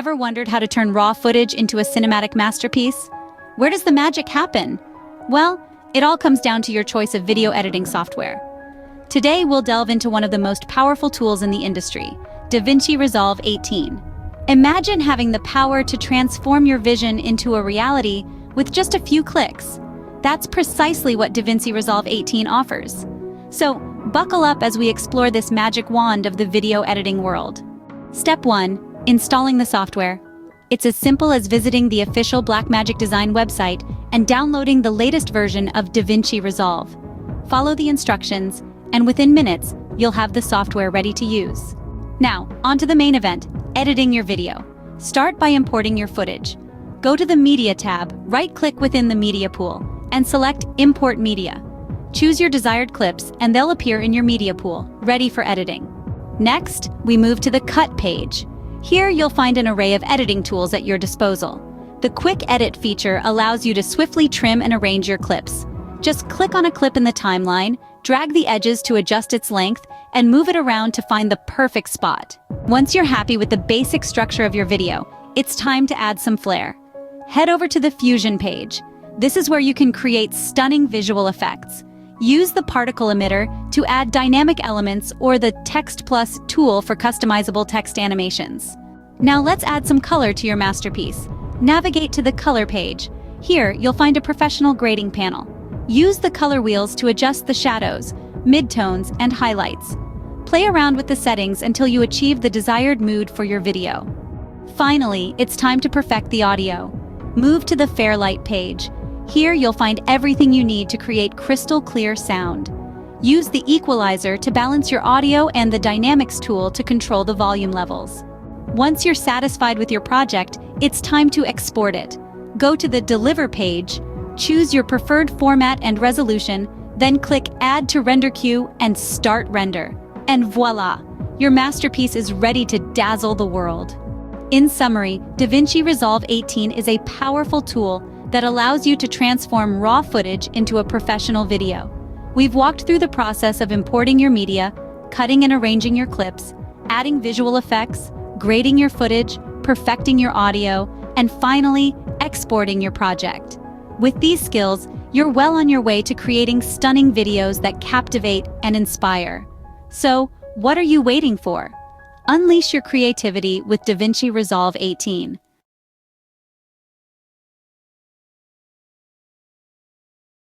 Ever wondered how to turn raw footage into a cinematic masterpiece? Where does the magic happen? Well, it all comes down to your choice of video editing software. Today, we'll delve into one of the most powerful tools in the industry, DaVinci Resolve 18. Imagine having the power to transform your vision into a reality with just a few clicks. That's precisely what DaVinci Resolve 18 offers. So, buckle up as we explore this magic wand of the video editing world. Step 1. Installing the software. It's as simple as visiting the official Blackmagic Design website and downloading the latest version of DaVinci Resolve. Follow the instructions, and within minutes, you'll have the software ready to use. Now, on to the main event, editing your video. Start by importing your footage. Go to the Media tab, right-click within the Media pool, and select Import Media. Choose your desired clips, and they'll appear in your media pool, ready for editing. Next, we move to the Cut page. Here, you'll find an array of editing tools at your disposal. The Quick Edit feature allows you to swiftly trim and arrange your clips. Just click on a clip in the timeline, drag the edges to adjust its length, and move it around to find the perfect spot. Once you're happy with the basic structure of your video, it's time to add some flair. Head over to the Fusion page. This is where you can create stunning visual effects. Use the particle emitter to add dynamic elements or the Text Plus tool for customizable text animations. Now let's add some color to your masterpiece. Navigate to the Color page. Here, you'll find a professional grading panel. Use the color wheels to adjust the shadows, midtones, and highlights. Play around with the settings until you achieve the desired mood for your video. Finally, it's time to perfect the audio. Move to the Fairlight page. Here, you'll find everything you need to create crystal clear sound. Use the equalizer to balance your audio and the Dynamics tool to control the volume levels. Once you're satisfied with your project, it's time to export it. Go to the Deliver page, choose your preferred format and resolution, then click Add to Render Queue and Start Render. And voila! Your masterpiece is ready to dazzle the world. In summary, DaVinci Resolve 18 is a powerful tool that allows you to transform raw footage into a professional video. We've walked through the process of importing your media, cutting and arranging your clips, adding visual effects, grading your footage, perfecting your audio, and finally, exporting your project. With these skills, you're well on your way to creating stunning videos that captivate and inspire. So, what are you waiting for? Unleash your creativity with DaVinci Resolve 18.